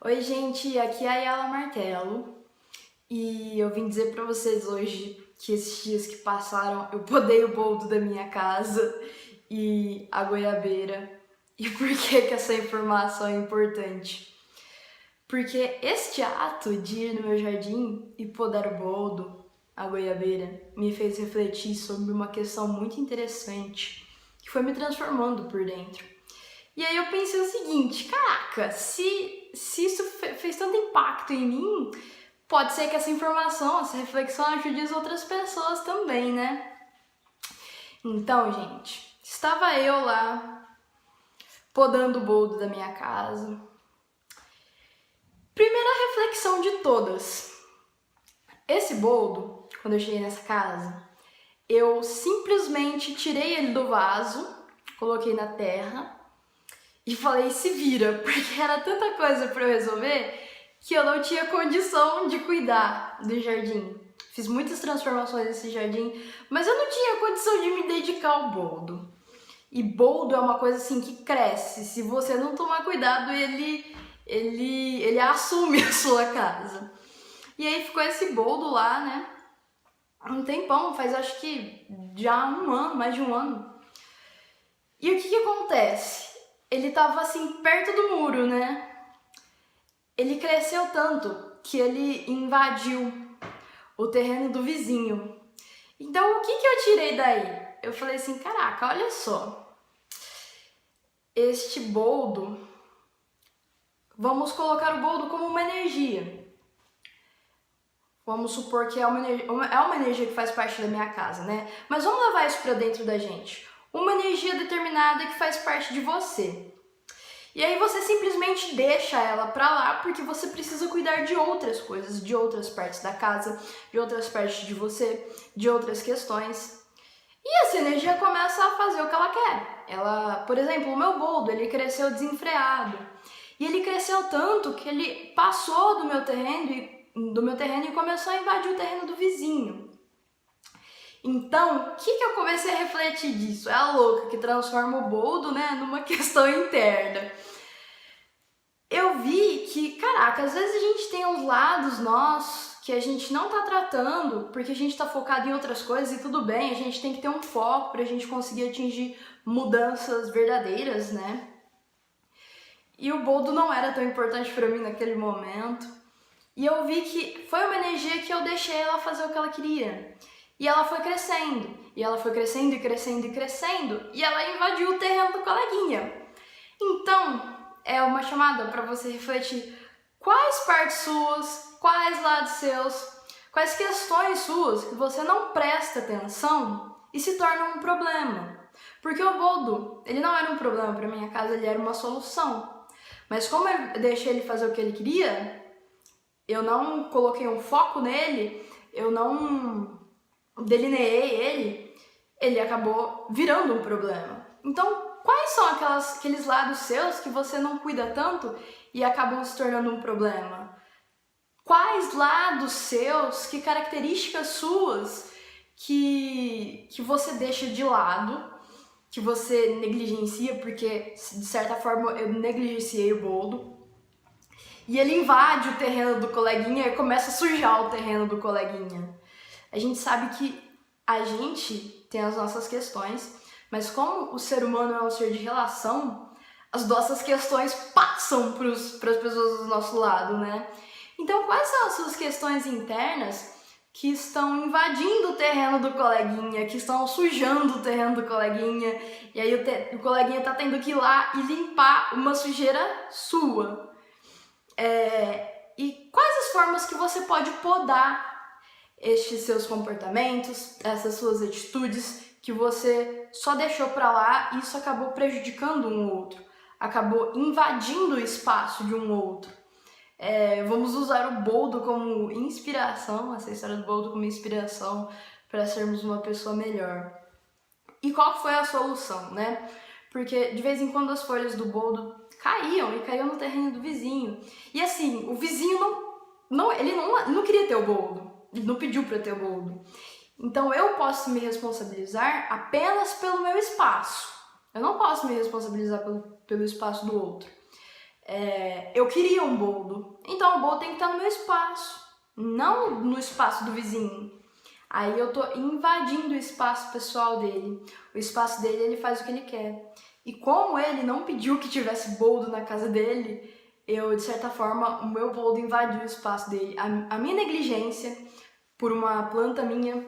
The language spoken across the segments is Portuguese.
Oi, gente, aqui é a Yala Martelo e eu vim dizer pra vocês hoje que esses dias que passaram eu podei o boldo da minha casa e a goiabeira. E por que que essa informação é importante? Porque este ato de ir no meu jardim e podar o boldo, a goiabeira, me fez refletir sobre uma questão muito interessante que foi me transformando por dentro. E aí eu pensei o seguinte, caraca, se isso fez tanto impacto em mim, pode ser que essa informação, essa reflexão ajude as outras pessoas também, né? Então, gente, estava eu lá, podando o boldo da minha casa. Primeira reflexão de todas. Esse boldo, quando eu cheguei nessa casa, eu simplesmente tirei ele do vaso, coloquei na terra e falei, se vira, porque era tanta coisa para eu resolver que eu não tinha condição de cuidar do jardim. Fiz muitas transformações nesse jardim, mas eu não tinha condição de me dedicar ao boldo. E boldo é uma coisa assim que cresce. Se você não tomar cuidado, ele assume a sua casa. E aí ficou esse boldo lá, né? Um tempão, faz acho que já um ano, mais de um ano. E o que acontece? Ele tava assim perto do muro, né? Ele cresceu tanto que ele invadiu o terreno do vizinho. Então o que eu tirei daí? Eu falei assim, caraca, olha só. Este boldo, vamos colocar o boldo como uma energia. Vamos supor que é uma energia que faz parte da minha casa, né? Mas vamos levar isso para dentro da gente. Uma energia determinada que faz parte de você. E aí você simplesmente deixa ela pra lá porque você precisa cuidar de outras coisas, de outras partes da casa, de outras partes de você, de outras questões. E essa energia começa a fazer o que ela quer. Ela, por exemplo, o meu boldo, ele cresceu desenfreado. E ele cresceu tanto que ele passou do meu terreno e começou a invadir o terreno do vizinho. Então, o que eu comecei a refletir disso? É a louca que transforma o boldo, né, numa questão interna. Eu vi que, caraca, às vezes a gente tem uns lados nossos que a gente não tá tratando porque a gente tá focado em outras coisas e tudo bem, a gente tem que ter um foco pra gente conseguir atingir mudanças verdadeiras, né? E o boldo não era tão importante pra mim naquele momento. E eu vi que foi uma energia que eu deixei ela fazer o que ela queria. E ela foi crescendo. E ela foi crescendo e crescendo e crescendo. E ela invadiu o terreno do coleguinha. Então, é uma chamada para você refletir quais partes suas, quais lados seus, quais questões suas que você não presta atenção e se tornam um problema. Porque o boldo, ele não era um problema para minha casa, ele era uma solução. Mas como eu deixei ele fazer o que ele queria, eu não coloquei um foco nele, eu não delineei ele acabou virando um problema. Então, quais são aqueles lados seus que você não cuida tanto e acabam se tornando um problema? Quais lados seus, que características suas que você deixa de lado, que você negligencia, porque de certa forma eu negligenciei o boldo, e ele invade o terreno do coleguinha e começa a sujar o terreno do coleguinha. A gente sabe que a gente tem as nossas questões, mas como o ser humano é um ser de relação, as nossas questões passam para as pessoas do nosso lado, né? Então, quais são as suas questões internas que estão invadindo o terreno do coleguinha, que estão sujando o terreno do coleguinha, e aí o coleguinha tá tendo que ir lá e limpar uma sujeira sua? E quais as formas que você pode podar estes seus comportamentos, essas suas atitudes que você só deixou pra lá e isso acabou prejudicando um outro, acabou invadindo o espaço de um outro. Vamos usar o boldo como inspiração, essa história do boldo como inspiração para sermos uma pessoa melhor. E qual foi a solução, né? Porque de vez em quando as folhas do boldo caíam no terreno do vizinho. E assim, o vizinho não queria ter o boldo, ele não pediu para ter o boldo. Então eu posso me responsabilizar apenas pelo meu espaço. Eu não posso me responsabilizar pelo espaço do outro. Eu queria um boldo, então o boldo tem que estar no meu espaço, não no espaço do vizinho. Aí eu tô invadindo o espaço pessoal dele. O espaço dele, ele faz o que ele quer. E como ele não pediu que tivesse boldo na casa dele, eu, de certa forma, o meu boldo invadiu o espaço dele. A minha negligência por uma planta minha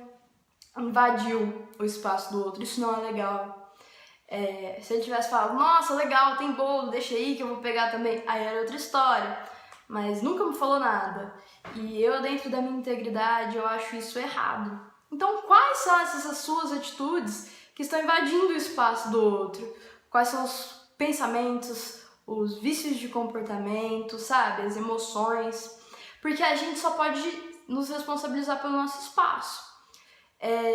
invadiu o espaço do outro. Isso não é legal. Se ele tivesse falado, nossa, legal, tem boldo, deixa aí que eu vou pegar também, aí era outra história. Mas nunca me falou nada. E eu, dentro da minha integridade, eu acho isso errado. Então, quais são essas suas atitudes que estão invadindo o espaço do outro? Quais são os pensamentos, os vícios de comportamento, sabe? As emoções. Porque a gente só pode nos responsabilizar pelo nosso espaço.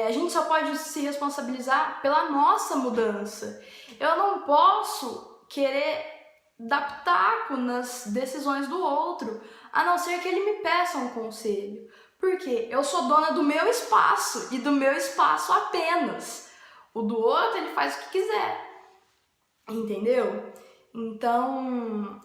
A gente só pode se responsabilizar pela nossa mudança. Eu não posso querer dar pitaco nas decisões do outro, a não ser que ele me peça um conselho. Porque eu sou dona do meu espaço e do meu espaço apenas. O do outro ele faz o que quiser. Entendeu? Então,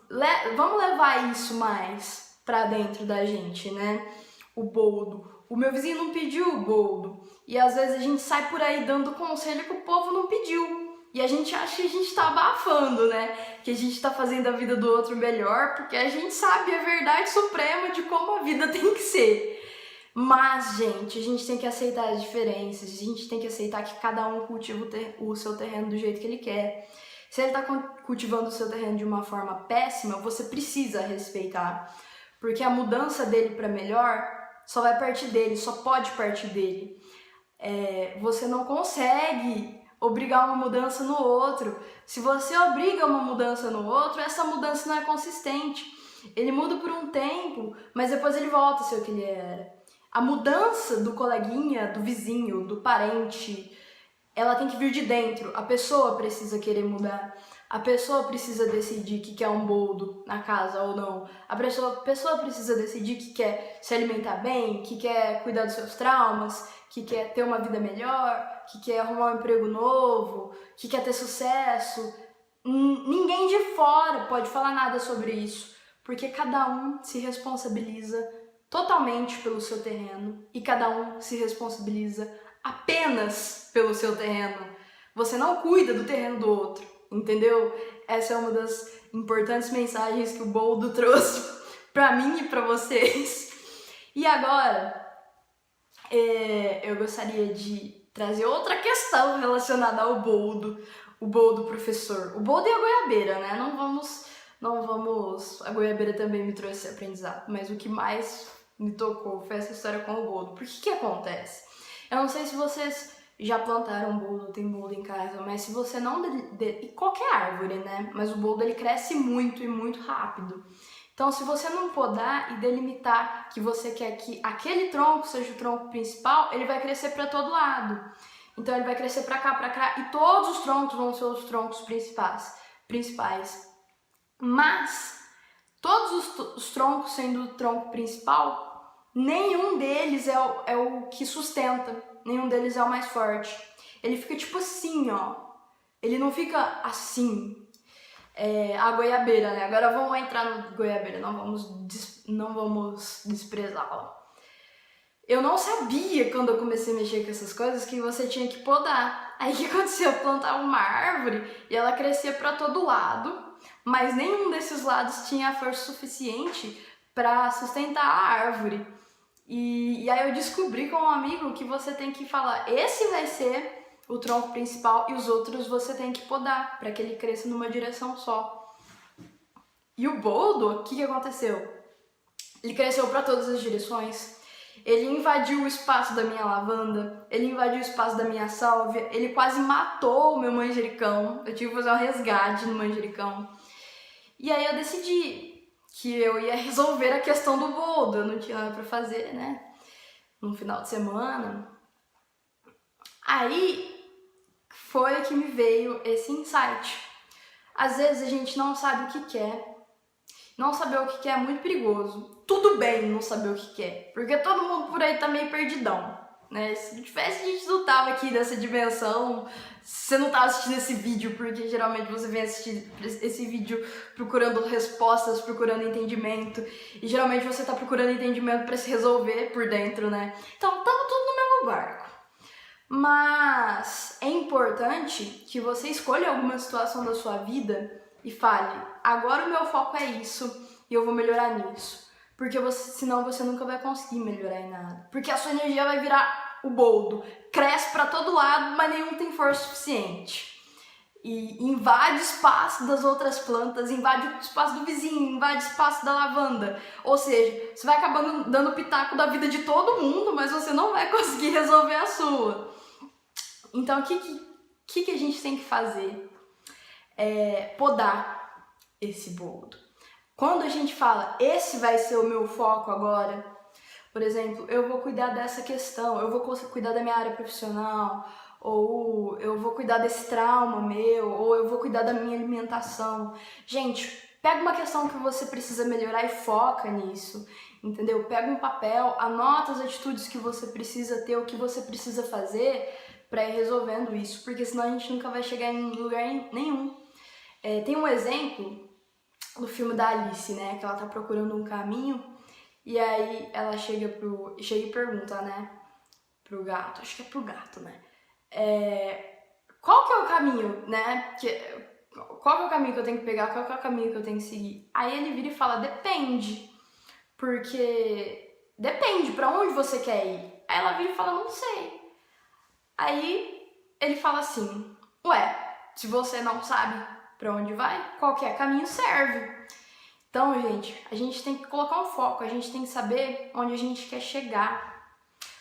vamos levar isso mais pra dentro da gente, né? O boldo. O meu vizinho não pediu o boldo. E às vezes a gente sai por aí dando conselho que o povo não pediu. E a gente acha que a gente tá abafando, né? Que a gente tá fazendo a vida do outro melhor, porque a gente sabe a verdade suprema de como a vida tem que ser. Mas, gente, a gente tem que aceitar as diferenças, a gente tem que aceitar que cada um cultiva o seu terreno do jeito que ele quer. Se ele tá cultivando o seu terreno de uma forma péssima, você precisa respeitar. Porque a mudança dele para melhor só vai partir dele, só pode partir dele. Você não consegue obrigar uma mudança no outro. Se você obriga uma mudança no outro, essa mudança não é consistente. Ele muda por um tempo, mas depois ele volta a ser o que ele era. A mudança do coleguinha, do vizinho, do parente, ela tem que vir de dentro. A pessoa precisa querer mudar. A pessoa precisa decidir que quer um boldo na casa ou não. A pessoa precisa decidir que quer se alimentar bem, que quer cuidar dos seus traumas, que quer ter uma vida melhor, que quer arrumar um emprego novo, que quer ter sucesso. Ninguém de fora pode falar nada sobre isso, porque cada um se responsabiliza totalmente pelo seu terreno e cada um se responsabiliza apenas pelo seu terreno. Você não cuida do terreno do outro, entendeu? Essa é uma das importantes mensagens que o boldo trouxe pra mim e pra vocês. E agora, eu gostaria de trazer outra questão relacionada ao boldo, o boldo professor. O boldo e a goiabeira, né? Não vamos... A goiabeira também me trouxe aprendizado, mas o que mais me tocou foi essa história com o boldo. Por que acontece? Eu não sei se vocês já plantaram boldo, tem boldo em casa, mas se você não... E qualquer árvore, né? Mas o boldo, ele cresce muito e muito rápido. Então, se você não podar e delimitar que você quer que aquele tronco seja o tronco principal, ele vai crescer para todo lado. Então, ele vai crescer para cá, e todos os troncos vão ser os troncos principais. Mas, todos os troncos sendo o tronco principal, nenhum deles é o que sustenta, nenhum deles é o mais forte. Ele fica tipo assim, ó. Ele não fica assim. A goiabeira, né? Agora vamos entrar no goiabeira, não vamos desprezá-la. Eu não sabia, quando eu comecei a mexer com essas coisas, que você tinha que podar. Aí o que aconteceu? Eu plantava uma árvore e ela crescia para todo lado, mas nenhum desses lados tinha a força suficiente para sustentar a árvore. E aí eu descobri com um amigo que você tem que falar, esse vai ser o tronco principal e os outros você tem que podar para que ele cresça numa direção só. E o boldo, o que aconteceu? Ele cresceu para todas as direções. Ele invadiu o espaço da minha lavanda, ele invadiu o espaço da minha sálvia, ele quase matou o meu manjericão. Eu tive que fazer um resgate no manjericão. E aí eu decidi que eu ia resolver a questão do boldo. Eu não tinha nada para fazer, né? No final de semana. Aí foi que me veio esse insight. Às vezes a gente não sabe o que quer. Não saber o que quer é muito perigoso. Tudo bem não saber o que quer, porque todo mundo por aí tá meio perdidão, né? Se não tivesse, a gente não tava aqui nessa dimensão. Você não tá assistindo esse vídeo porque geralmente você vem assistir esse vídeo procurando respostas, procurando entendimento. E geralmente você tá procurando entendimento para se resolver por dentro, né? Então, tamo tudo no mesmo barco. Mas é importante que você escolha alguma situação da sua vida e fale, agora o meu foco é isso e eu vou melhorar nisso. Porque senão você nunca vai conseguir melhorar em nada. Porque a sua energia vai virar o boldo. Cresce pra todo lado, mas nenhum tem força suficiente. E invade o espaço das outras plantas, invade o espaço do vizinho, invade o espaço da lavanda. Ou seja, você vai acabando dando pitaco da vida de todo mundo, mas você não vai conseguir resolver a sua. Então, o que a gente tem que fazer? É podar esse boldo. Quando a gente fala, esse vai ser o meu foco agora, por exemplo, eu vou cuidar dessa questão, eu vou cuidar da minha área profissional, ou eu vou cuidar desse trauma meu, ou eu vou cuidar da minha alimentação. Gente, pega uma questão que você precisa melhorar e foca nisso, entendeu? Pega um papel, anota as atitudes que você precisa ter, o que você precisa fazer para ir resolvendo isso, porque senão a gente nunca vai chegar em lugar nenhum. Tem um exemplo do filme da Alice, né, que ela tá procurando um caminho, e aí ela chega e pergunta, né, pro gato, acho que é pro gato, né, qual que é o caminho, né, qual que é o caminho que eu tenho que pegar, qual que é o caminho que eu tenho que seguir? Aí ele vira e fala, depende, porque depende pra onde você quer ir. Aí ela vira e fala, não sei. Aí ele fala assim, ué, se você não sabe pra onde vai, qualquer caminho serve. Então, gente, a gente tem que colocar um foco, a gente tem que saber onde a gente quer chegar.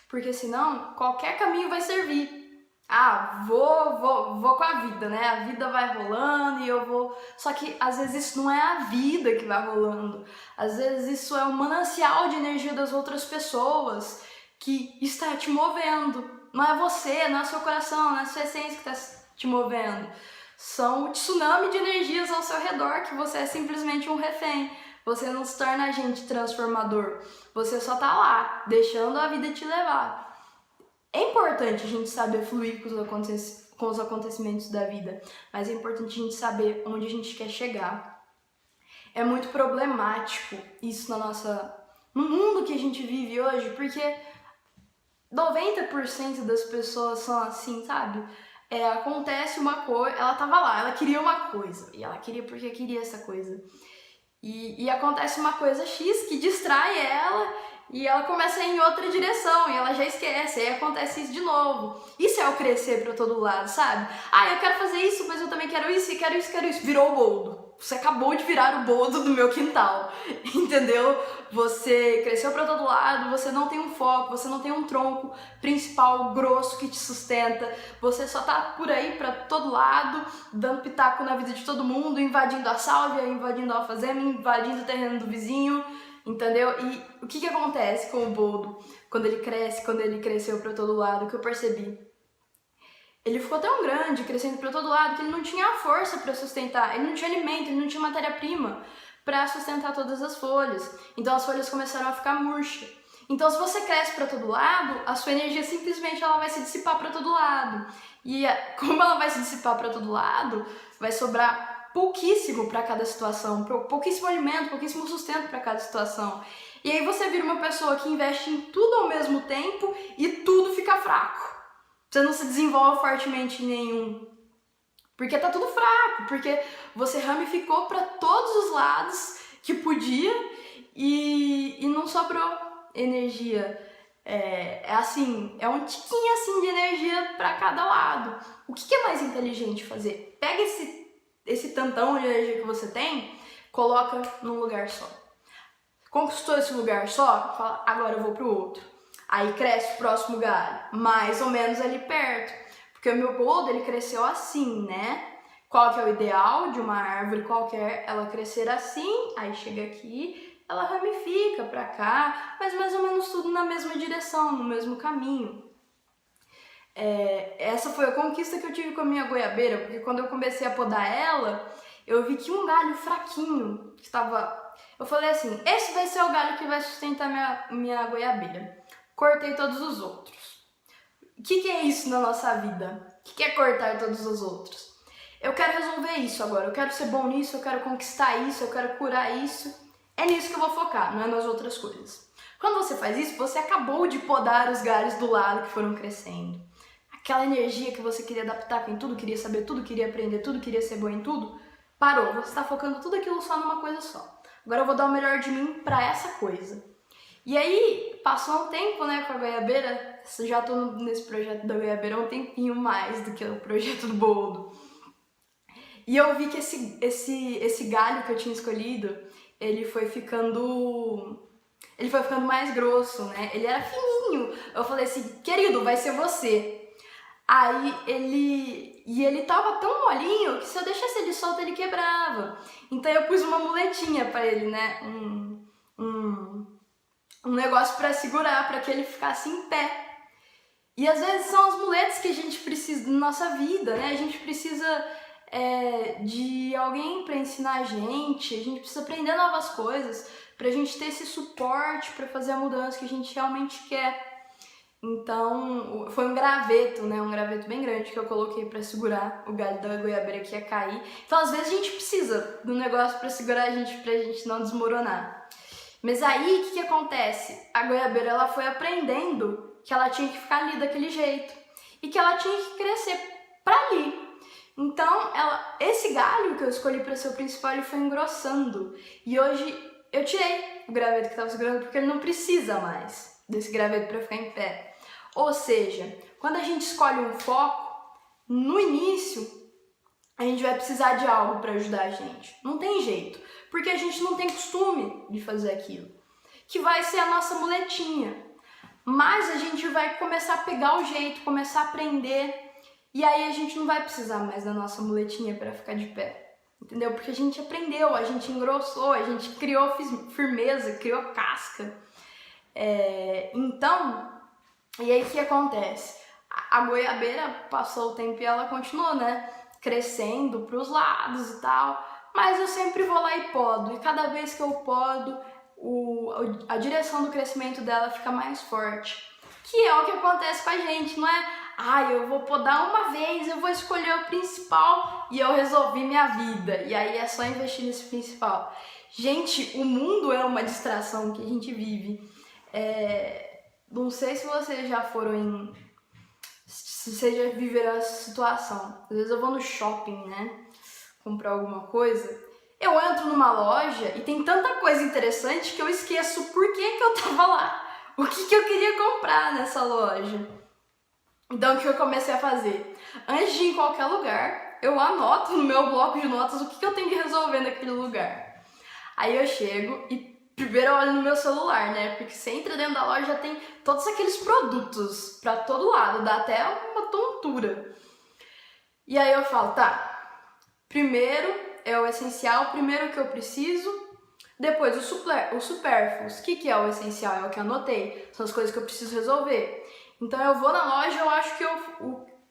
Porque senão, qualquer caminho vai servir. Ah, vou com a vida, né? A vida vai rolando e eu vou... Só que, às vezes, isso não é a vida que vai rolando. Às vezes, isso é um manancial de energia das outras pessoas que está te movendo. Não é você, não é seu coração, não é sua essência que está te movendo. São um tsunami de energias ao seu redor que você é simplesmente um refém. Você não se torna agente transformador. Você só tá lá, deixando a vida te levar. É importante a gente saber fluir com os acontecimentos da vida, mas é importante a gente saber onde a gente quer chegar. É muito problemático isso no mundo que a gente vive hoje, porque 90% das pessoas são assim, sabe? Acontece uma coisa, ela tava lá, ela queria uma coisa, e ela queria porque queria essa coisa. E acontece uma coisa X que distrai ela, e ela começa a ir em outra direção, e ela já esquece, aí acontece isso de novo. Isso é o crescer pra todo lado, sabe? Ah, eu quero fazer isso, mas eu também quero isso, e quero isso, quero isso. Virou o boldo. Você acabou de virar o boldo do meu quintal, entendeu? Você cresceu pra todo lado, você não tem um foco, você não tem um tronco principal grosso que te sustenta, você só tá por aí pra todo lado, dando pitaco na vida de todo mundo, invadindo a sálvia, invadindo a alfazema, invadindo o terreno do vizinho, entendeu? E o que acontece com o boldo quando ele cresceu pra todo lado, que eu percebi? Ele ficou tão grande, crescendo para todo lado, que ele não tinha força para sustentar, ele não tinha alimento, ele não tinha matéria-prima para sustentar todas as folhas. Então as folhas começaram a ficar murchas. Então se você cresce para todo lado, a sua energia simplesmente ela vai se dissipar para todo lado. E como ela vai se dissipar para todo lado, vai sobrar pouquíssimo para cada situação, pouquíssimo alimento, pouquíssimo sustento para cada situação. E aí você vira uma pessoa que investe em tudo ao mesmo tempo e tudo fica fraco. Você não se desenvolve fortemente em nenhum. Porque tá tudo fraco, porque você ramificou para todos os lados que podia e não sobrou energia. É um tiquinho assim de energia para cada lado. O que é mais inteligente fazer? Pega esse tantão de energia que você tem, coloca num lugar só. Conquistou esse lugar só, fala, agora eu vou pro outro. Aí cresce o próximo galho, mais ou menos ali perto. Porque o meu boldo, ele cresceu assim, né? Qual que é o ideal de uma árvore qualquer? Ela crescer assim, aí chega aqui, ela ramifica pra cá, mas mais ou menos tudo na mesma direção, no mesmo caminho. Essa foi a conquista que eu tive com a minha goiabeira, porque quando eu comecei a podar ela, eu vi que um galho fraquinho, que estava... Eu falei assim, esse vai ser o galho que vai sustentar minha goiabeira. Cortei todos os outros. O que é isso na nossa vida? O que é cortar todos os outros? Eu quero resolver isso agora, eu quero ser bom nisso, eu quero conquistar isso, eu quero curar isso. É nisso que eu vou focar, não é nas outras coisas. Quando você faz isso, você acabou de podar os galhos do lado que foram crescendo. Aquela energia que você queria adaptar em tudo, queria saber tudo, queria aprender tudo, queria ser bom em tudo, parou. Você está focando tudo aquilo só numa coisa só. Agora eu vou dar o melhor de mim pra essa coisa. E aí, passou um tempo, né, com a goiabeira. Já tô nesse projeto da goiabeira há um tempinho mais do que o projeto do boldo. E eu vi que esse galho que eu tinha escolhido, ele foi ficando mais grosso, né? Ele era fininho. Eu falei assim, querido, vai ser você. Aí ele tava tão molinho que se eu deixasse ele solto, ele quebrava. Então eu pus uma muletinha pra ele, né? Um negócio pra segurar, pra que ele ficasse em pé. E às vezes são as muletas que a gente precisa na nossa vida, né? A gente precisa de alguém pra ensinar a gente precisa aprender novas coisas, pra gente ter esse suporte pra fazer a mudança que a gente realmente quer. Então, foi um graveto, né? Um graveto bem grande que eu coloquei pra segurar o galho da goiabeira que ia cair. Então, às vezes a gente precisa de um negócio pra segurar a gente, pra gente não desmoronar. Mas aí, o que acontece? A goiabeira, ela foi aprendendo que ela tinha que ficar ali daquele jeito e que ela tinha que crescer pra ali. Então, esse galho que eu escolhi para ser o principal, ele foi engrossando. E hoje eu tirei o graveto que estava segurando porque ele não precisa mais desse graveto para ficar em pé. Ou seja, quando a gente escolhe um foco, no início, a gente vai precisar de algo para ajudar a gente. Não tem jeito, porque a gente não tem costume de fazer aquilo. Que vai ser a nossa muletinha. Mas a gente vai começar a pegar o jeito, começar a aprender. E aí a gente não vai precisar mais da nossa muletinha para ficar de pé, entendeu? Porque a gente aprendeu, a gente engrossou, a gente criou firmeza, criou casca. Então, e aí o que acontece? A goiabeira passou o tempo e ela continuou, né? Crescendo para os lados e tal, mas eu sempre vou lá e podo. E cada vez que eu podo, a direção do crescimento dela fica mais forte. Que é o que acontece com a gente, não é? Eu vou podar uma vez, eu vou escolher o principal e eu resolvi minha vida. E aí é só investir nesse principal. Gente, o mundo é uma distração que a gente vive. Não sei se vocês já foram se vocês já viveram essa situação. Às vezes eu vou no shopping, né? Comprar alguma coisa. Eu entro numa loja e tem tanta coisa interessante que eu esqueço por que eu tava lá. O que eu queria comprar nessa loja. Então, o que eu comecei a fazer? Antes de ir em qualquer lugar, eu anoto no meu bloco de notas o que eu tenho que resolver naquele lugar. Aí eu chego e primeiro eu olho no meu celular, né? Porque você entra dentro da loja já tem todos aqueles produtos pra todo lado, dá até uma tontura. E aí eu falo, tá, primeiro é o essencial, primeiro o que eu preciso, depois o supérfluos. O que é o essencial? É o que eu anotei, são as coisas que eu preciso resolver. Então eu vou na loja, eu acho que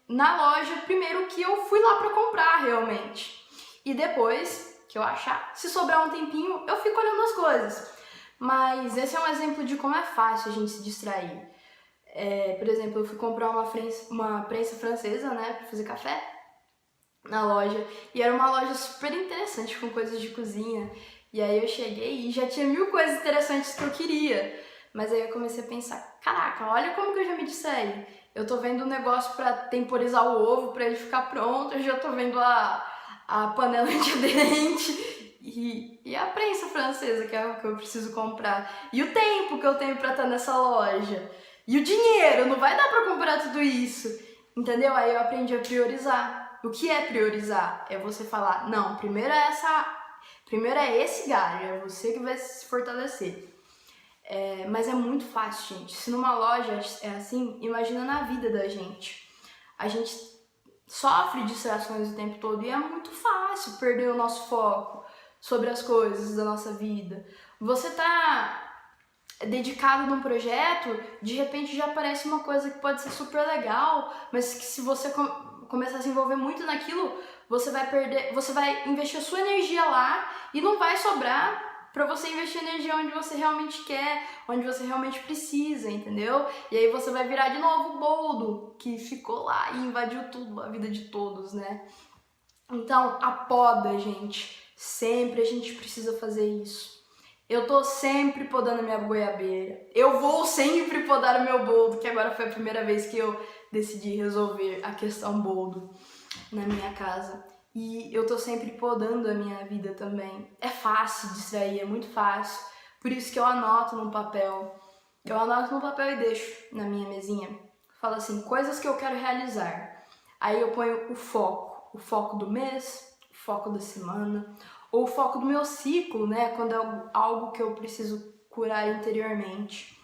na loja, primeiro que eu fui lá pra comprar realmente. E depois que eu achar, se sobrar um tempinho, eu fico olhando as coisas. Mas esse é um exemplo de como é fácil a gente se distrair. Por exemplo, eu fui comprar uma prensa francesa, né, pra fazer café na loja. E era uma loja super interessante, com coisas de cozinha. E aí eu cheguei e já tinha 1000 coisas interessantes que eu queria. Mas aí eu comecei a pensar, caraca, olha como que eu já me distraí. Eu tô vendo um negócio pra temporizar o ovo, pra ele ficar pronto. Eu já tô vendo a panela antiaderente e a prensa francesa, que é o que eu preciso comprar. E o tempo que eu tenho pra estar nessa loja. E o dinheiro, não vai dar pra comprar tudo isso. Entendeu? Aí eu aprendi a priorizar. O que é priorizar? É você falar, não, primeiro é esse galho, é você que vai se fortalecer. Mas é muito fácil, gente. Se numa loja é assim, imagina na vida da gente. A gente sofre distrações o tempo todo e é muito fácil perder o nosso foco sobre as coisas da nossa vida. Você tá dedicado num projeto, de repente já aparece uma coisa que pode ser super legal, mas que se você começar a se envolver muito naquilo, você vai investir a sua energia lá e não vai sobrar para você investir energia onde você realmente quer, onde você realmente precisa, entendeu? E aí você vai virar de novo o boldo que ficou lá e invadiu tudo, a vida de todos, né? Então, a poda, gente, sempre a gente precisa fazer isso. Eu tô sempre podando a minha goiabeira. Eu vou sempre podar o meu boldo, que agora foi a primeira vez que eu decidi resolver a questão boldo na minha casa. E eu tô sempre podando a minha vida também. É fácil distrair, é muito fácil. Por isso que eu anoto no papel. Eu anoto no papel e deixo na minha mesinha. Falo assim, coisas que eu quero realizar. Aí eu ponho o foco do mês, o foco da semana, ou o foco do meu ciclo, né? Quando é algo que eu preciso curar interiormente.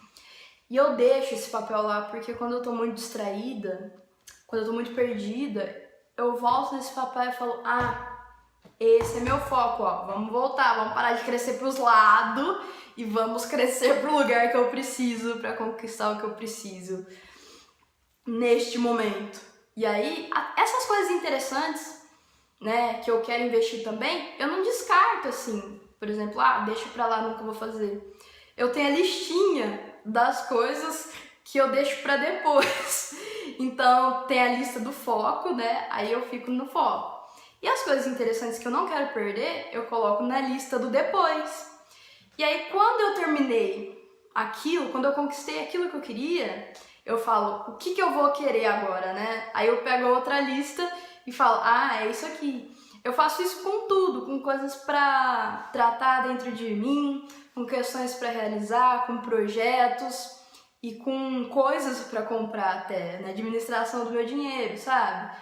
E eu deixo esse papel lá porque quando eu tô muito distraída, quando eu tô muito perdida, eu volto nesse papel e falo, esse é meu foco, ó, vamos voltar, vamos parar de crescer pros lados e vamos crescer pro lugar que eu preciso para conquistar o que eu preciso neste momento. E aí, essas coisas interessantes, né, que eu quero investir também, eu não descarto assim, por exemplo, deixa pra lá, nunca vou fazer. Eu tenho a listinha das coisas que eu deixo pra depois. Então, tem a lista do foco, né? Aí eu fico no foco. E as coisas interessantes que eu não quero perder, eu coloco na lista do depois. E aí, quando eu terminei aquilo, quando eu conquistei aquilo que eu queria, eu falo, o que eu vou querer agora, né? Aí eu pego a outra lista e falo, é isso aqui. Eu faço isso com tudo, com coisas pra tratar dentro de mim, com questões pra realizar, com projetos e com coisas pra comprar até, na administração do meu dinheiro, sabe?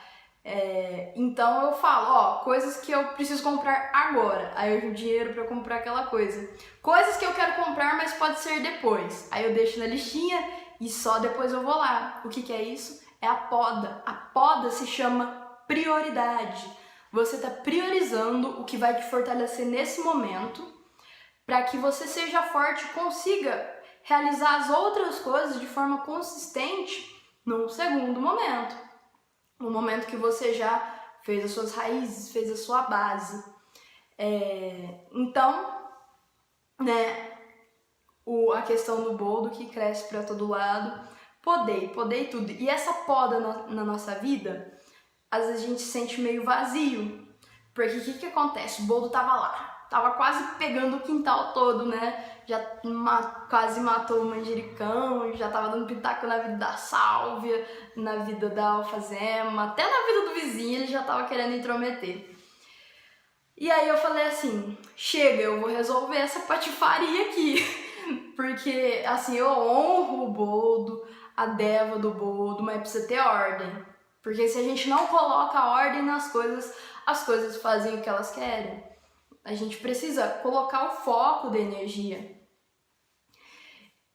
Então eu falo, coisas que eu preciso comprar agora. Aí eu uso o dinheiro pra comprar aquela coisa. Coisas que eu quero comprar, mas pode ser depois. Aí eu deixo na listinha e só depois eu vou lá. O que é isso? É a poda. A poda se chama prioridade. Você está priorizando o que vai te fortalecer nesse momento para que você seja forte e consiga realizar as outras coisas de forma consistente num segundo momento. No momento que você já fez as suas raízes, fez a sua base. Então, né, a questão do boldo que cresce para todo lado, podei tudo. E essa poda na nossa vida, às vezes a gente se sente meio vazio. Porque o que acontece? O boldo tava lá, tava quase pegando o quintal todo, né? Já quase matou o manjericão, já tava dando pitaco na vida da sálvia, na vida da alfazema, até na vida do vizinho ele já tava querendo intrometer. E aí eu falei assim, chega, eu vou resolver essa patifaria aqui. Porque, assim, eu honro o boldo, a deva do boldo, mas precisa ter ordem. Porque se a gente não coloca ordem nas coisas, as coisas fazem o que elas querem. A gente precisa colocar o foco da energia.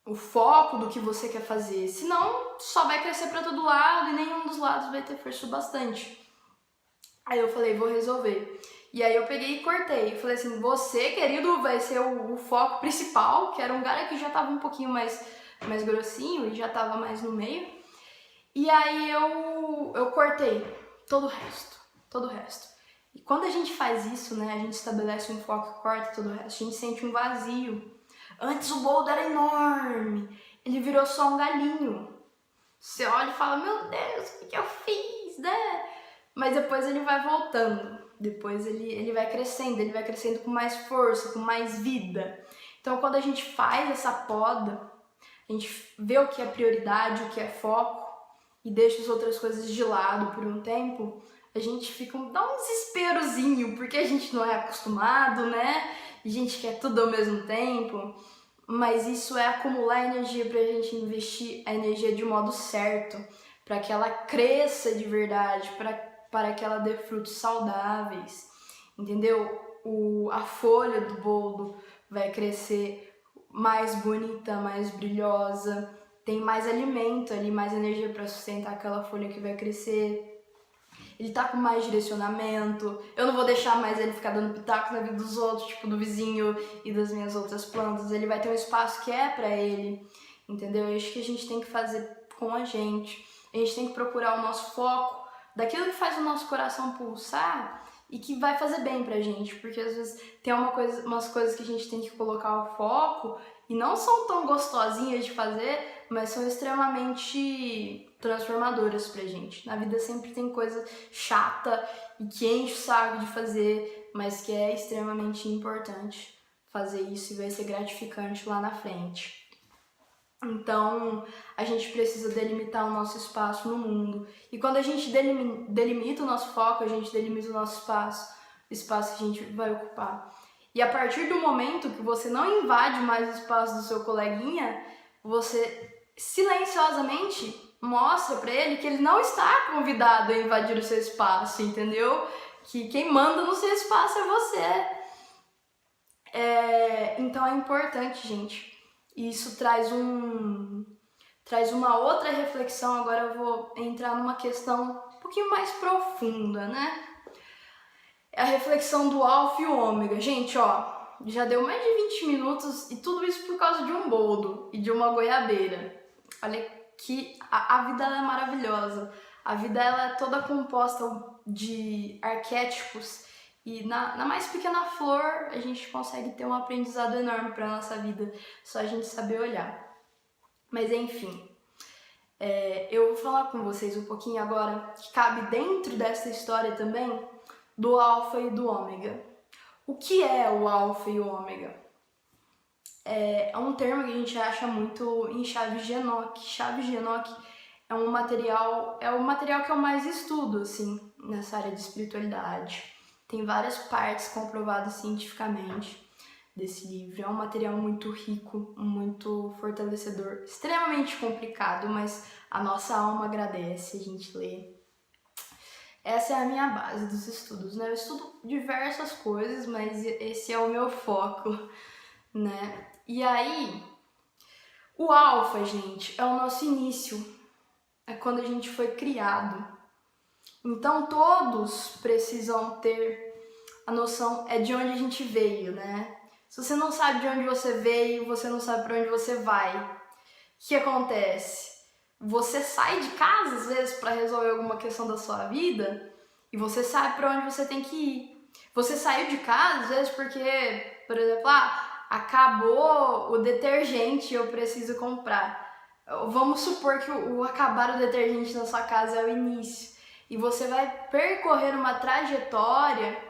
O foco do que você quer fazer. Senão, só vai crescer para todo lado e nenhum dos lados vai ter força bastante. Aí eu falei, vou resolver. E aí eu peguei e cortei. Falei assim, você, querido, vai ser o foco principal, que era um cara que já tava um pouquinho mais grossinho e já tava mais no meio. E aí eu cortei todo o resto. E quando a gente faz isso, né, a gente estabelece um foco e corta todo o resto, a gente sente um vazio. Antes o boldo era enorme, ele virou só um galinho. Você olha e fala, meu Deus, o que eu fiz, né? Mas depois ele vai voltando, depois ele vai crescendo com mais força, com mais vida. Então quando a gente faz essa poda, a gente vê o que é prioridade, o que é foco e deixa as outras coisas de lado por um tempo, a gente dá um desesperozinho, porque a gente não é acostumado, né? A gente quer tudo ao mesmo tempo, mas isso é acumular energia pra gente investir a energia de modo certo, para que ela cresça de verdade, para que ela dê frutos saudáveis, entendeu? A folha do boldo vai crescer mais bonita, mais brilhosa, tem mais alimento ali, mais energia para sustentar aquela folha que vai crescer. Ele tá com mais direcionamento, eu não vou deixar mais ele ficar dando pitaco na vida dos outros, tipo do vizinho e das minhas outras plantas, ele vai ter um espaço que é pra ele, entendeu? É isso que a gente tem que fazer com a gente tem que procurar o nosso foco, daquilo que faz o nosso coração pulsar e que vai fazer bem pra gente, porque às vezes tem umas coisas que a gente tem que colocar o foco e não são tão gostosinhas de fazer, mas são extremamente transformadoras pra gente. Na vida sempre tem coisa chata e que enche o saco de fazer, mas que é extremamente importante fazer isso e vai ser gratificante lá na frente. Então, a gente precisa delimitar o nosso espaço no mundo. E quando a gente delimita o nosso foco, a gente delimita o nosso espaço, o espaço que a gente vai ocupar. E a partir do momento que você não invade mais o espaço do seu coleguinha, você silenciosamente mostra pra ele que ele não está convidado a invadir o seu espaço, entendeu? Que quem manda no seu espaço é você. Então é importante, gente. E isso traz uma outra reflexão. Agora eu vou entrar numa questão um pouquinho mais profunda, né? É a reflexão do alfa e o ômega. Gente, ó, já deu mais de 20 minutos e tudo isso por causa de um boldo e de uma goiabeira. Olha que a vida ela é maravilhosa. A vida ela é toda composta de arquétipos e na mais pequena flor a gente consegue ter um aprendizado enorme para nossa vida, só a gente saber olhar. Mas enfim, eu vou falar com vocês um pouquinho agora, que cabe dentro dessa história também, do alfa e do ômega. O que é o alfa e o ômega? É um termo que a gente acha muito em chaves de Enoch. Chaves de Enoch é o material que eu mais estudo, assim, nessa área de espiritualidade. Tem várias partes comprovadas cientificamente desse livro. É um material muito rico, muito fortalecedor, extremamente complicado, mas a nossa alma agradece a gente lê. Essa é a minha base dos estudos, né? Eu estudo diversas coisas, mas esse é o meu foco, né? E aí, o alfa, gente, é o nosso início. É quando a gente foi criado. Então todos precisam ter a noção de onde a gente veio, né? Se você não sabe de onde você veio, você não sabe para onde você vai. O que acontece? Você sai de casa às vezes para resolver alguma questão da sua vida e você sabe para onde você tem que ir. Você saiu de casa às vezes porque, por exemplo, acabou o detergente e eu preciso comprar. Vamos supor que o acabar o detergente na sua casa é o início. E você vai percorrer uma trajetória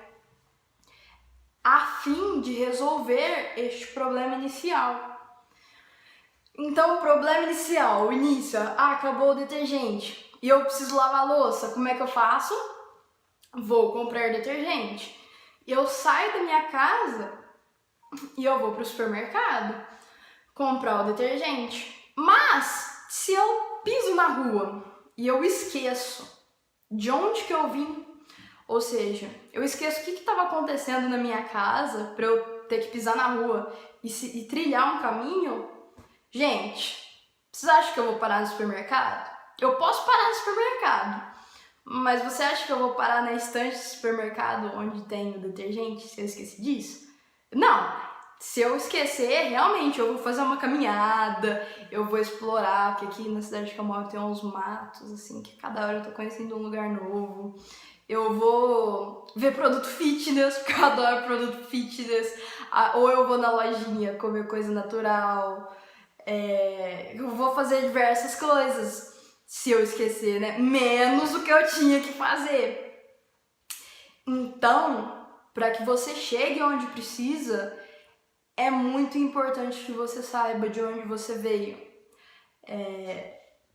a fim de resolver este problema inicial. Então, o problema inicial, o início, acabou o detergente e eu preciso lavar a louça. Como é que eu faço? Vou comprar detergente. Eu saio da minha casa e eu vou para o supermercado comprar o detergente. Mas, se eu piso na rua e eu esqueço de onde que eu vim, ou seja, eu esqueço o que estava acontecendo na minha casa para eu ter que pisar na rua e trilhar um caminho, gente, vocês acham que eu vou parar no supermercado? Eu posso parar no supermercado, mas você acha que eu vou parar na estante do supermercado onde tem o detergente se eu esqueci disso? Não! Se eu esquecer, realmente, eu vou fazer uma caminhada, eu vou explorar, porque aqui na cidade que eu moro tem uns matos, assim, que cada hora eu tô conhecendo um lugar novo. Eu vou ver produto fitness, porque eu adoro produto fitness, ou eu vou na lojinha comer coisa natural. Eu vou fazer diversas coisas, se eu esquecer, né? Menos o que eu tinha que fazer. Então, para que você chegue onde precisa, é muito importante que você saiba de onde você veio.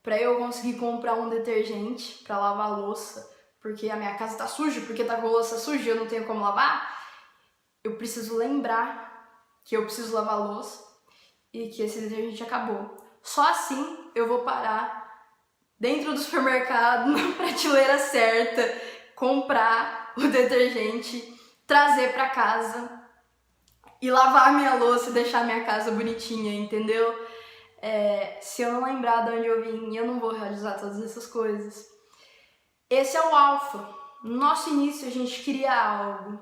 Para eu conseguir comprar um detergente para lavar a louça, porque a minha casa tá suja, porque tá com a louça suja e eu não tenho como lavar, eu preciso lembrar que eu preciso lavar a louça e que esse detergente acabou. Só assim eu vou parar dentro do supermercado, na prateleira certa, comprar o detergente, trazer para casa e lavar minha louça e deixar minha casa bonitinha, entendeu? Se eu não lembrar de onde eu vim, eu não vou realizar todas essas coisas. Esse é o alfa. No nosso início, a gente cria algo.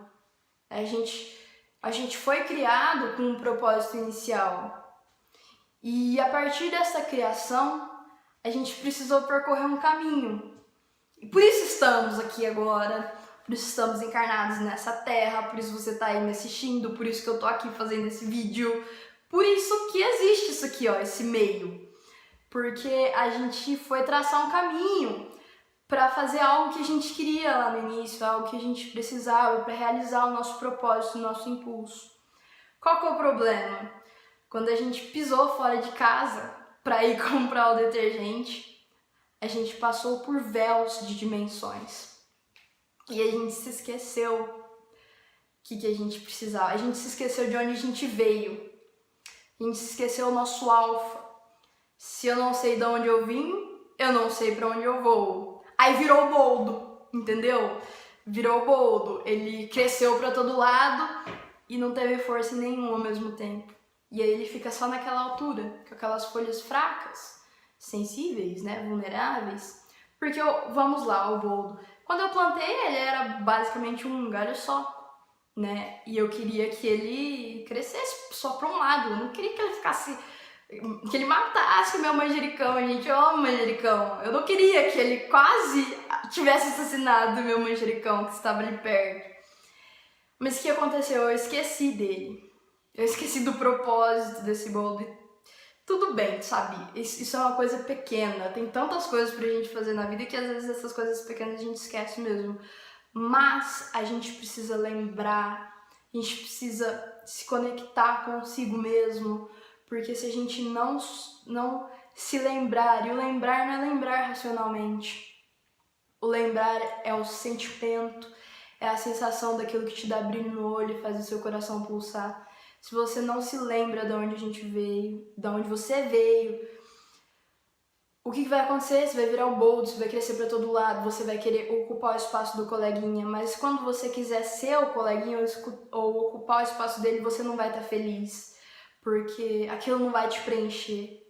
A gente foi criado com um propósito inicial. E a partir dessa criação, a gente precisou percorrer um caminho. E por isso estamos aqui agora, por isso estamos encarnados nessa terra, por isso você tá aí me assistindo, por isso que eu tô aqui fazendo esse vídeo, por isso que existe isso aqui, ó, esse meio. Porque a gente foi traçar um caminho para fazer algo que a gente queria lá no início, algo que a gente precisava para realizar o nosso propósito, o nosso impulso. Qual que é o problema? Quando a gente pisou fora de casa para ir comprar o detergente, a gente passou por véus de dimensões. E a gente se esqueceu o que a gente precisava. A gente se esqueceu de onde a gente veio. A gente se esqueceu o nosso alfa. Se eu não sei de onde eu vim, eu não sei para onde eu vou. Aí virou boldo, entendeu? Virou boldo. Ele cresceu para todo lado e não teve força nenhuma ao mesmo tempo. E aí ele fica só naquela altura, com aquelas folhas fracas, sensíveis, né, vulneráveis. Porque, vamos lá, o boldo. Quando eu plantei, ele era basicamente um galho só, né? E eu queria que ele crescesse só para um lado. Eu não queria que ele ficasse... que ele matasse o meu manjericão, gente. Eu amo manjericão. Eu não queria que ele quase tivesse assassinado o meu manjericão que estava ali perto. Mas o que aconteceu? Eu esqueci dele. Eu esqueci do propósito desse boldo. Tudo bem, sabe? Isso é uma coisa pequena. Tem tantas coisas pra gente fazer na vida que às vezes essas coisas pequenas a gente esquece mesmo. Mas a gente precisa lembrar, a gente precisa se conectar consigo mesmo. Porque se a gente não se lembrar, e o lembrar não é lembrar racionalmente. O lembrar é o sentimento, é a sensação daquilo que te dá brilho no olho e faz o seu coração pulsar. Se você não se lembra de onde a gente veio, de onde você veio, o que vai acontecer? Você vai virar um boldo, você vai crescer para todo lado, você vai querer ocupar o espaço do coleguinha, mas quando você quiser ser o coleguinha ou ocupar o espaço dele, você não vai estar feliz, porque aquilo não vai te preencher.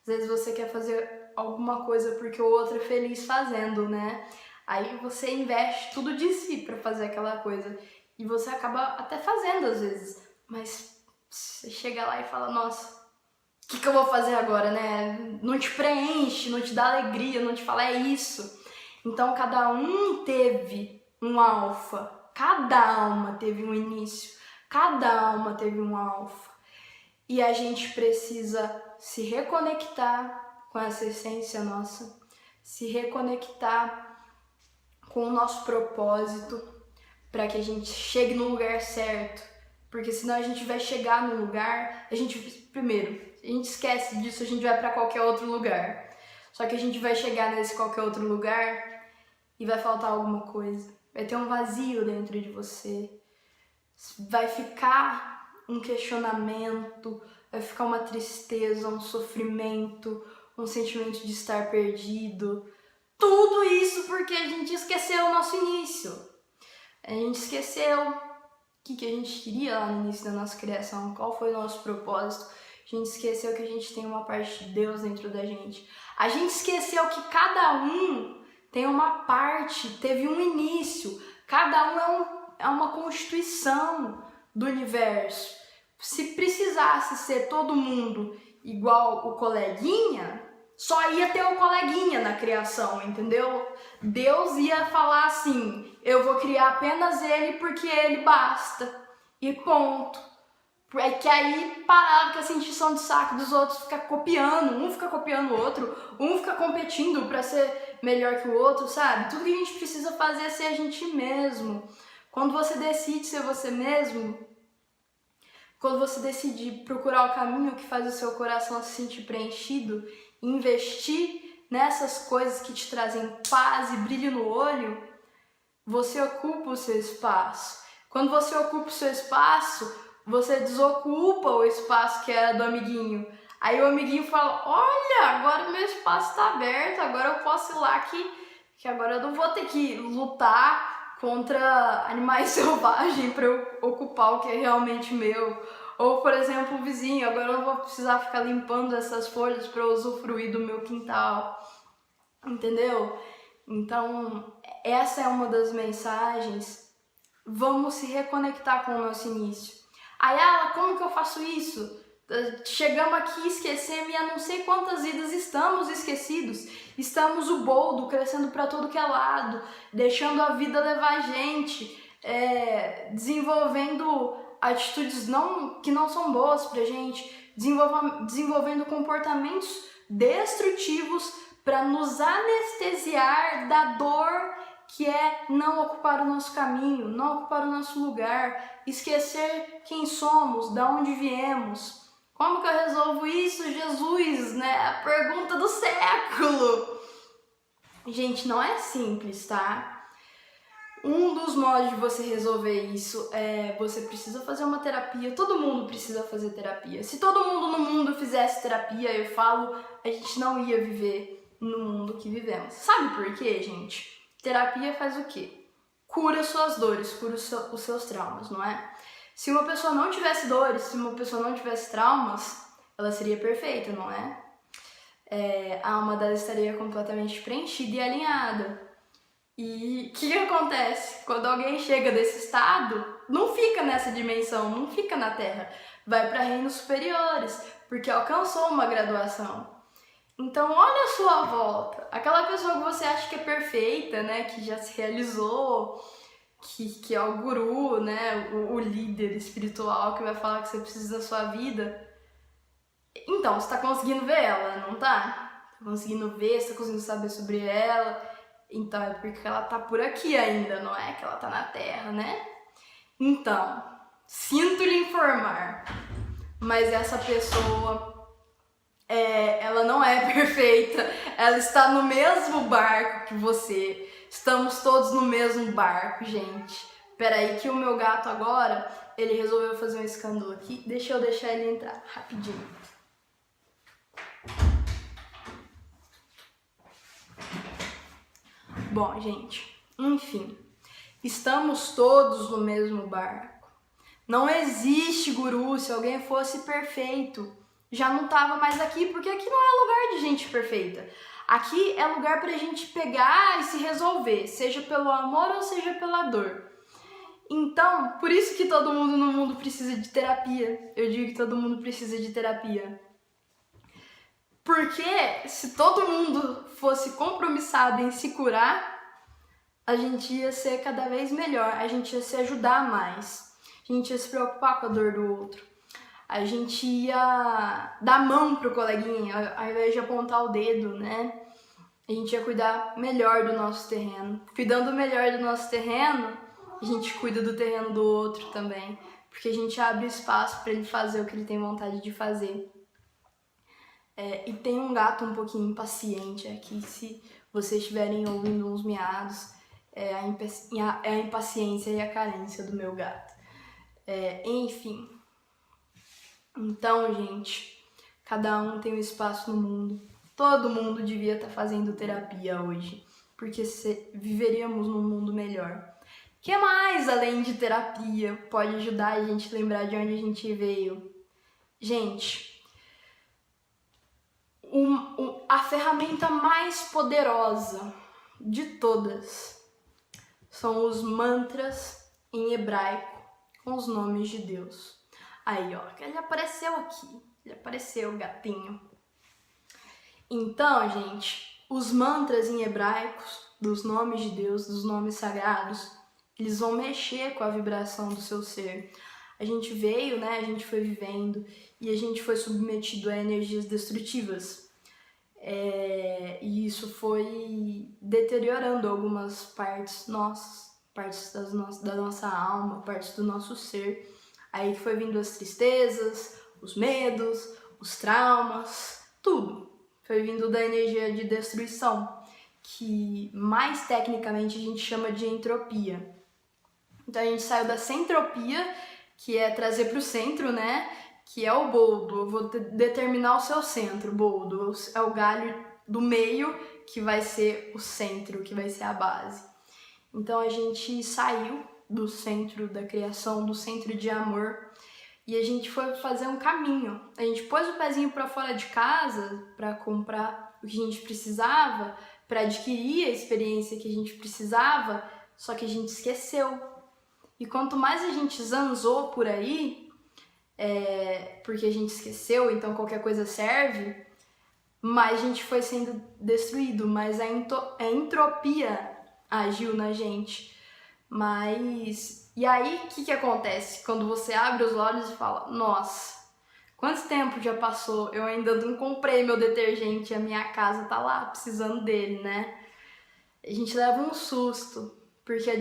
Às vezes você quer fazer alguma coisa porque o outro é feliz fazendo, né? Aí você investe tudo de si para fazer aquela coisa e você acaba até fazendo às vezes, mas você chega lá e fala, nossa, o que eu vou fazer agora, né? Não te preenche, não te dá alegria, não te fala, é isso. Então cada um teve um alfa, cada alma teve um início, cada alma teve um alfa. E a gente precisa se reconectar com essa essência nossa, se reconectar com o nosso propósito para que a gente chegue no lugar certo. Porque senão a gente vai chegar no lugar, primeiro, a gente esquece disso, a gente vai para qualquer outro lugar. Só que a gente vai chegar nesse qualquer outro lugar e vai faltar alguma coisa. Vai ter um vazio dentro de você. Vai ficar um questionamento, vai ficar uma tristeza, um sofrimento, um sentimento de estar perdido. Tudo isso porque a gente esqueceu o nosso início. A gente esqueceu o que a gente queria lá no início da nossa criação, qual foi o nosso propósito. A gente esqueceu que a gente tem uma parte de Deus dentro da gente. A gente esqueceu que cada um tem uma parte, teve um início. Cada um é uma constituição do universo. Se precisasse ser todo mundo igual o coleguinha, só ia ter o coleguinha na criação, entendeu? Deus ia falar assim, eu vou criar apenas ele porque ele basta. E ponto. É que aí parava com essa encheção de saco dos outros ficar copiando, um fica copiando o outro, um fica competindo pra ser melhor que o outro, sabe? Tudo que a gente precisa fazer é ser a gente mesmo. Quando você decide ser você mesmo, quando você decide procurar o caminho que faz o seu coração se sentir preenchido, investir nessas coisas que te trazem paz e brilho no olho, você ocupa o seu espaço. Quando você ocupa o seu espaço, você desocupa o espaço que era do amiguinho. Aí o amiguinho fala, olha, agora o meu espaço está aberto, agora eu posso ir lá que agora eu não vou ter que lutar contra animais selvagens para eu ocupar o que é realmente meu. Ou, por exemplo, o vizinho, agora eu não vou precisar ficar limpando essas folhas para eu usufruir do meu quintal. Entendeu? Então, essa é uma das mensagens. Vamos se reconectar com o nosso início. Aí, como que eu faço isso? Chegamos aqui, esquecemos e há não sei quantas vidas estamos esquecidos. Estamos o boldo, crescendo para todo que é lado, deixando a vida levar a gente, desenvolvendo atitudes que não são boas pra gente, desenvolvendo comportamentos destrutivos para nos anestesiar da dor que é não ocupar o nosso caminho, não ocupar o nosso lugar, esquecer quem somos, de onde viemos. Como que eu resolvo isso, Jesus, né? A pergunta do século. Gente, não é simples, tá? Um dos modos de você resolver isso é você precisa fazer uma terapia. Todo mundo precisa fazer terapia. Se todo mundo no mundo fizesse terapia, eu falo, a gente não ia viver no mundo que vivemos. Sabe por quê, gente? Terapia faz o quê? Cura suas dores, cura os seus traumas, não é? Se uma pessoa não tivesse dores, se uma pessoa não tivesse traumas, ela seria perfeita, não é? A alma dela estaria completamente preenchida e alinhada. E o que acontece? Quando alguém chega desse estado, não fica nessa dimensão, não fica na Terra. Vai para reinos superiores, porque alcançou uma graduação. Então, olha a sua volta. Aquela pessoa que você acha que é perfeita, né? Que já se realizou, que é o guru, né? O líder espiritual que vai falar que você precisa da sua vida. Então, você tá conseguindo ver ela, não tá? Tá conseguindo ver, você tá conseguindo saber sobre ela. Então, é porque ela tá por aqui ainda, não é que ela tá na Terra, né? Então, sinto lhe informar, mas essa pessoa, ela não é perfeita, ela está no mesmo barco que você. Estamos todos no mesmo barco, gente. Peraí que o meu gato agora, ele resolveu fazer um escândalo aqui. Deixa eu deixar ele entrar, rapidinho. Bom, gente, enfim, estamos todos no mesmo barco. Não existe guru. Se alguém fosse perfeito, já não tava mais aqui, porque aqui não é lugar de gente perfeita. Aqui é lugar pra gente pegar e se resolver, seja pelo amor ou seja pela dor. Então, por isso que todo mundo no mundo precisa de terapia. Eu digo que todo mundo precisa de terapia. Porque se todo mundo fosse compromissado em se curar, a gente ia ser cada vez melhor, a gente ia se ajudar mais, a gente ia se preocupar com a dor do outro, a gente ia dar mão pro coleguinha, ao invés de apontar o dedo, né? A gente ia cuidar melhor do nosso terreno. Cuidando melhor do nosso terreno, a gente cuida do terreno do outro também, porque a gente abre espaço para ele fazer o que ele tem vontade de fazer. E tem um gato um pouquinho impaciente aqui, se vocês estiverem ouvindo uns miados, é a impaciência e a carência do meu gato. Enfim. Então, gente, cada um tem um espaço no mundo. Todo mundo devia estar fazendo terapia hoje, porque viveríamos num mundo melhor. O que mais, além de terapia, pode ajudar a gente a lembrar de onde a gente veio? Gente, a ferramenta mais poderosa de todas são os mantras em hebraico com os nomes de Deus. Aí, ó, ele apareceu aqui. Ele apareceu, gatinho. Então, gente, os mantras em hebraico dos nomes de Deus, dos nomes sagrados, eles vão mexer com a vibração do seu ser. A gente veio, né? A gente foi vivendo e a gente foi submetido a energias destrutivas. E isso foi deteriorando algumas partes nossas, partes da nossa alma, partes do nosso ser. Aí que foi vindo as tristezas, os medos, os traumas, tudo. Foi vindo da energia de destruição, que mais tecnicamente a gente chama de entropia. Então a gente saiu da centropia, que é trazer para o centro, né? Que é o boldo. Eu vou determinar o seu centro, boldo. É o galho do meio que vai ser o centro, que vai ser a base. Então a gente saiu do centro da criação, do centro de amor, e a gente foi fazer um caminho. A gente pôs o pezinho para fora de casa para comprar o que a gente precisava, para adquirir a experiência que a gente precisava, só que a gente esqueceu. E quanto mais a gente zanzou por aí, porque a gente esqueceu, então qualquer coisa serve, mais a gente foi sendo destruído, mais a entropia agiu na gente. E aí, o que acontece? Quando você abre os olhos e fala, nossa, quanto tempo já passou? Eu ainda não comprei meu detergente, a minha casa tá lá, precisando dele, né? A gente leva um susto, porque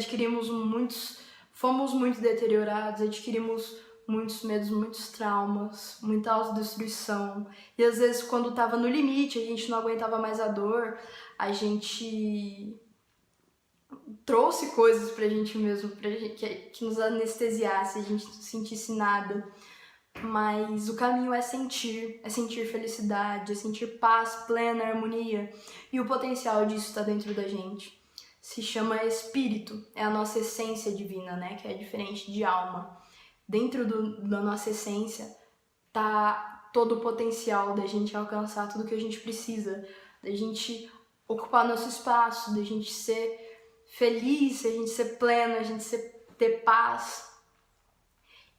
fomos muito deteriorados, adquirimos muitos medos, muitos traumas, muita autodestruição. E às vezes, quando tava no limite, a gente não aguentava mais a dor, a gente trouxe coisas pra gente mesmo, que nos anestesiasse, a gente não sentisse nada. Mas o caminho é sentir felicidade, é sentir paz, plena, harmonia. E o potencial disso está dentro da gente. Se chama espírito, é a nossa essência divina, né? Que é diferente de alma. Dentro da nossa essência tá todo o potencial da gente alcançar tudo que a gente precisa, da gente ocupar nosso espaço, da gente ser feliz, a gente ser pleno, a gente ter paz.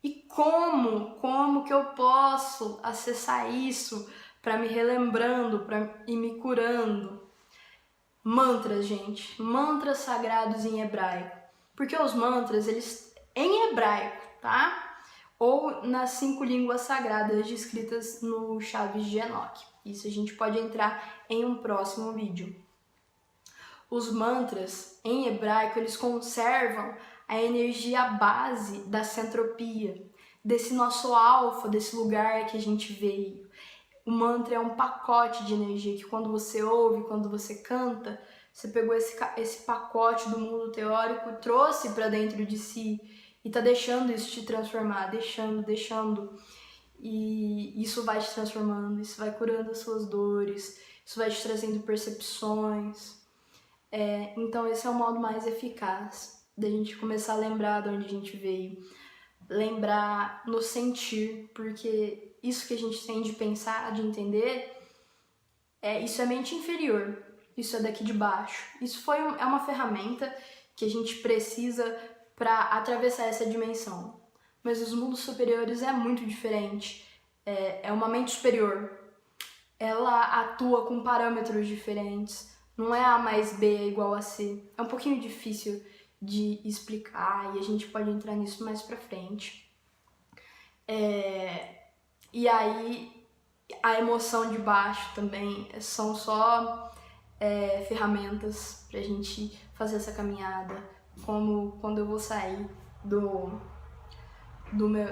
E como que eu posso acessar isso para me relembrando, para ir me curando? Mantras, gente, mantras sagrados em hebraico. Porque os mantras, eles em hebraico, tá? Ou nas 5 línguas sagradas descritas no Chaves de Enoch. Isso a gente pode entrar em um próximo vídeo. Os mantras, em hebraico, eles conservam a energia base da centropia, desse nosso alfa, desse lugar que a gente veio. O mantra é um pacote de energia que quando você ouve, quando você canta, você pegou esse pacote do mundo teórico, trouxe para dentro de si e tá deixando isso te transformar, deixando. E isso vai te transformando, isso vai curando as suas dores, isso vai te trazendo percepções. Então esse é o modo mais eficaz da gente começar a lembrar de onde a gente veio, lembrar no sentir, porque isso que a gente tem de pensar, de entender, isso é mente inferior, isso é daqui de baixo. Isso é uma ferramenta que a gente precisa para atravessar essa dimensão. Mas os mundos superiores é muito diferente, é uma mente superior, ela atua com parâmetros diferentes. Não é A mais B é igual a C. É um pouquinho difícil de explicar e a gente pode entrar nisso mais pra frente. E aí, a emoção de baixo também são só ferramentas pra gente fazer essa caminhada. Como quando eu vou sair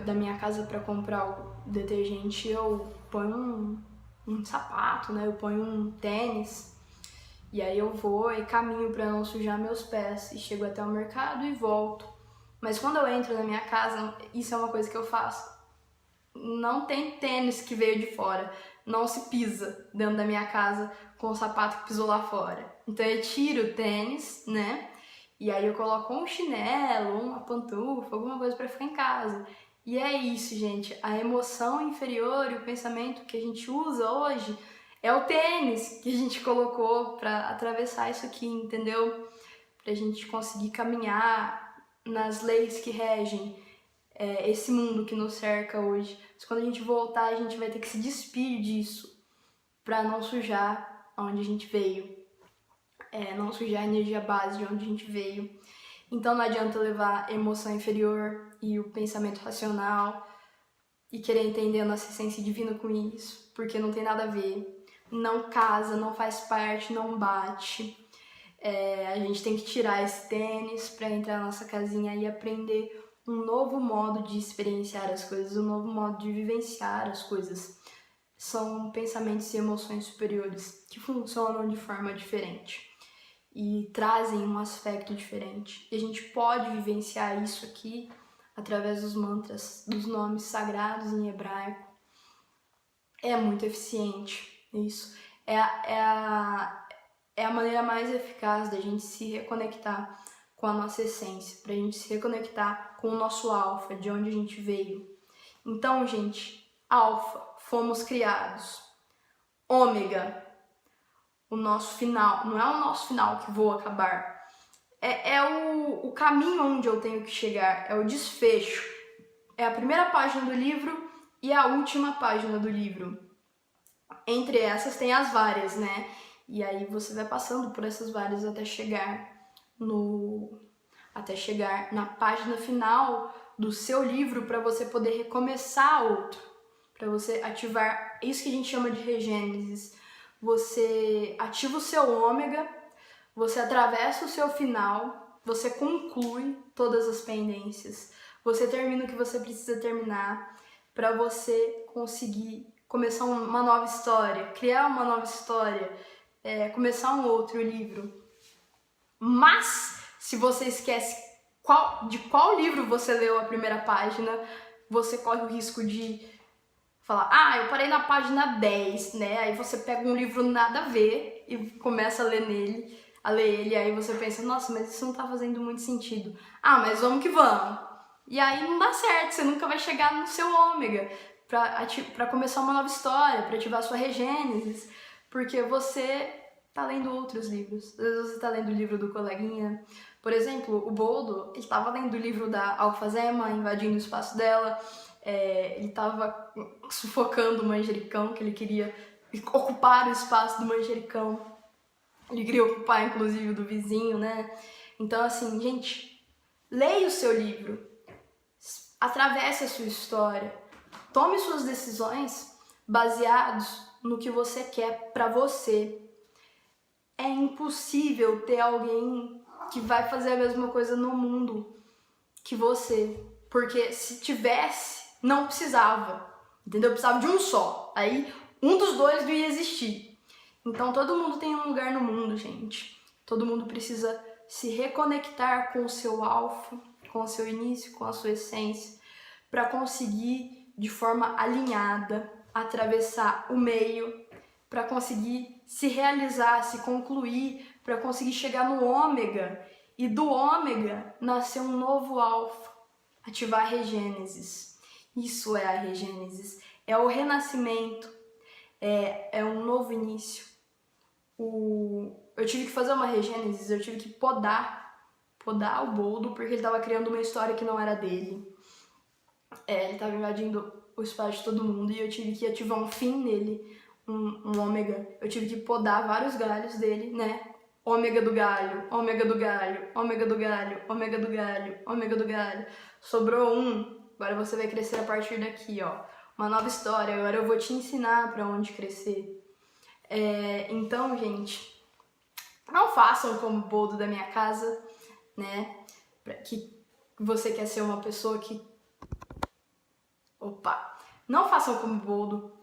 da minha casa pra comprar o detergente, eu ponho um sapato, né? Eu ponho um tênis. E aí eu vou e caminho para não sujar meus pés e chego até o mercado e volto. Mas quando eu entro na minha casa, isso é uma coisa que eu faço. Não tem tênis que veio de fora. Não se pisa dentro da minha casa com o sapato que pisou lá fora. Então eu tiro o tênis, né? E aí eu coloco um chinelo, uma pantufa, alguma coisa para ficar em casa. E é isso, gente. A emoção inferior e o pensamento que a gente usa hoje é o tênis que a gente colocou para atravessar isso aqui, entendeu? Pra gente conseguir caminhar nas leis que regem esse mundo que nos cerca hoje. Mas quando a gente voltar, a gente vai ter que se despir disso para não sujar onde a gente veio, não sujar a energia base de onde a gente veio. Então não adianta levar a emoção inferior e o pensamento racional e querer entender a nossa essência divina com isso, porque não tem nada a ver. Não casa, não faz parte, não bate. A gente tem que tirar esse tênis para entrar na nossa casinha e aprender um novo modo de experienciar as coisas, um novo modo de vivenciar as coisas. São pensamentos e emoções superiores que funcionam de forma diferente e trazem um aspecto diferente. E a gente pode vivenciar isso aqui através dos mantras, dos nomes sagrados em hebraico. É muito eficiente. Isso é a maneira mais eficaz da gente se reconectar com a nossa essência, pra gente se reconectar com o nosso alfa, de onde a gente veio. Então, gente, alfa, fomos criados. Ômega, o nosso final, não é o nosso final que vou acabar. É o caminho onde eu tenho que chegar, é o desfecho. É a primeira página do livro e a última página do livro. Entre essas tem as várias, né? E aí você vai passando por essas várias até chegar na página final do seu livro para você poder recomeçar outro, para você ativar isso que a gente chama de regênesis. Você ativa o seu ômega, você atravessa o seu final, você conclui todas as pendências, você termina o que você precisa terminar para você conseguir começar uma nova história, criar uma nova história, começar um outro livro. Mas, se você esquece de qual livro você leu a primeira página, você corre o risco de falar, eu parei na página 10, né? Aí você pega um livro nada a ver e começa a ler ele, aí você pensa, nossa, mas isso não tá fazendo muito sentido. Mas vamos que vamos. E aí não dá certo, você nunca vai chegar no seu ômega pra começar uma nova história, pra ativar sua regênesis, porque você tá lendo outros livros. Às vezes você tá lendo o livro do coleguinha. Por exemplo, o Boldo, ele tava lendo o livro da Alfazema, invadindo o espaço dela. Ele tava sufocando o manjericão, que ele queria ocupar o espaço do manjericão. Ele queria ocupar, inclusive, o do vizinho, né? Então, assim, gente, leia o seu livro. Atravesse a sua história. Tome suas decisões baseados no que você quer pra você. É impossível ter alguém que vai fazer a mesma coisa no mundo que você. Porque se tivesse, não precisava. Entendeu? Precisava de um só. Aí, um dos dois não ia existir. Então, todo mundo tem um lugar no mundo, gente. Todo mundo precisa se reconectar com o seu alfa, com o seu início, com a sua essência, para conseguir, de forma alinhada, atravessar o meio, para conseguir se realizar, se concluir, para conseguir chegar no ômega e do ômega nascer um novo alfa, ativar a regênesis. Isso é a regênesis, é o renascimento, é um novo início. Eu tive que fazer uma regênesis, eu tive que podar o Boldo, porque ele estava criando uma história que não era dele. Ele estava invadindo o espaço de todo mundo e eu tive que ativar um fim nele, um ômega. Eu tive que podar vários galhos dele, né? Ômega do galho, ômega do galho, ômega do galho, ômega do galho, ômega do galho. Sobrou um, agora você vai crescer a partir daqui, ó. Uma nova história, agora eu vou te ensinar para onde crescer. Então, gente, não façam como o Boldo da minha casa, né? Que você quer ser uma pessoa que... Não façam como o Boldo,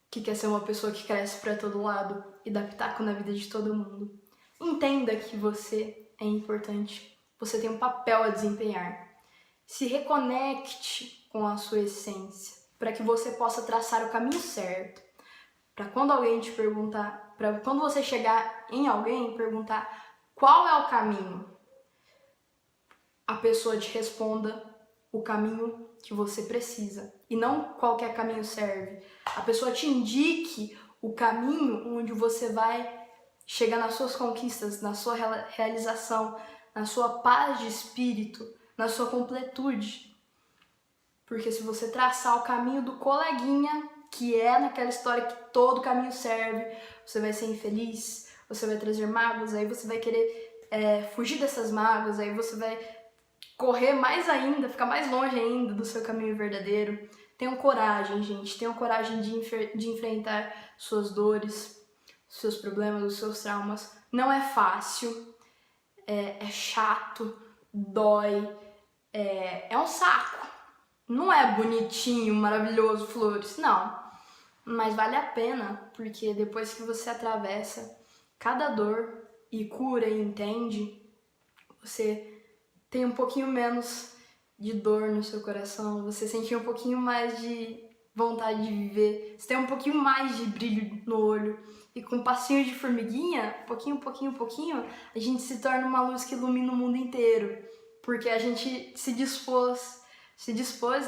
que quer ser uma pessoa que cresce para todo lado e dá pitaco na vida de todo mundo. Entenda que você é importante, você tem um papel a desempenhar. Se reconecte com a sua essência, para que você possa traçar o caminho certo. Para quando alguém te perguntar, para quando você chegar em alguém e perguntar qual é o caminho, a pessoa te responda o caminho que você precisa e não qualquer caminho serve. A pessoa te indique o caminho onde você vai chegar nas suas conquistas, na sua realização, na sua paz de espírito, na sua completude. Porque se você traçar o caminho do coleguinha, que é naquela história que todo caminho serve, você vai ser infeliz, você vai trazer mágoas, aí você vai querer fugir dessas mágoas, aí você vai correr mais ainda, ficar mais longe ainda do seu caminho verdadeiro. Tenham coragem, gente, tenham coragem de enfrentar suas dores, seus problemas, os seus traumas. Não é fácil, é chato, dói, é um saco. Não é bonitinho, maravilhoso, flores, não. Mas vale a pena, porque depois que você atravessa cada dor e cura e entende, você tem um pouquinho menos de dor no seu coração, você sente um pouquinho mais de vontade de viver, você tem um pouquinho mais de brilho no olho. E com um passinho de formiguinha, pouquinho, a gente se torna uma luz que ilumina o mundo inteiro. Porque a gente se dispôs,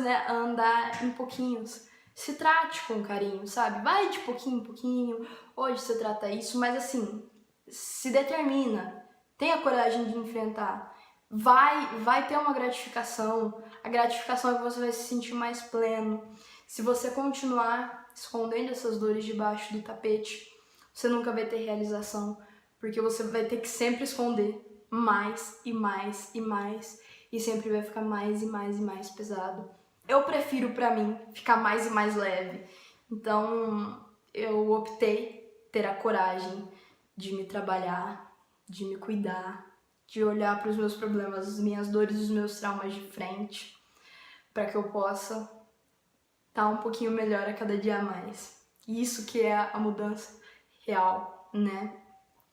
né, a andar em pouquinhos. Se trate com carinho, sabe? Vai de pouquinho em pouquinho, hoje você trata isso, mas assim, se determina, tenha coragem de enfrentar. Vai ter uma gratificação, a gratificação é que você vai se sentir mais pleno. Se você continuar escondendo essas dores debaixo do tapete, você nunca vai ter realização, porque você vai ter que sempre esconder mais e mais e mais, e sempre vai ficar mais e mais e mais pesado. Eu prefiro pra mim ficar mais e mais leve. Então, eu optei ter a coragem de me trabalhar, de me cuidar, de olhar para os meus problemas, as minhas dores, os meus traumas de frente, para que eu possa estar um pouquinho melhor a cada dia a mais. E isso que é a mudança real, né?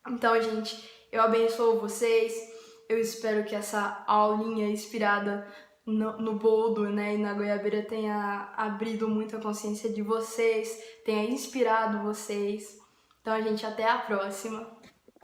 Então, gente, eu abençoo vocês. Eu espero que essa aulinha inspirada no boldo, né, e na goiabeira tenha abrido muito a consciência de vocês, tenha inspirado vocês. Então, gente, até a próxima.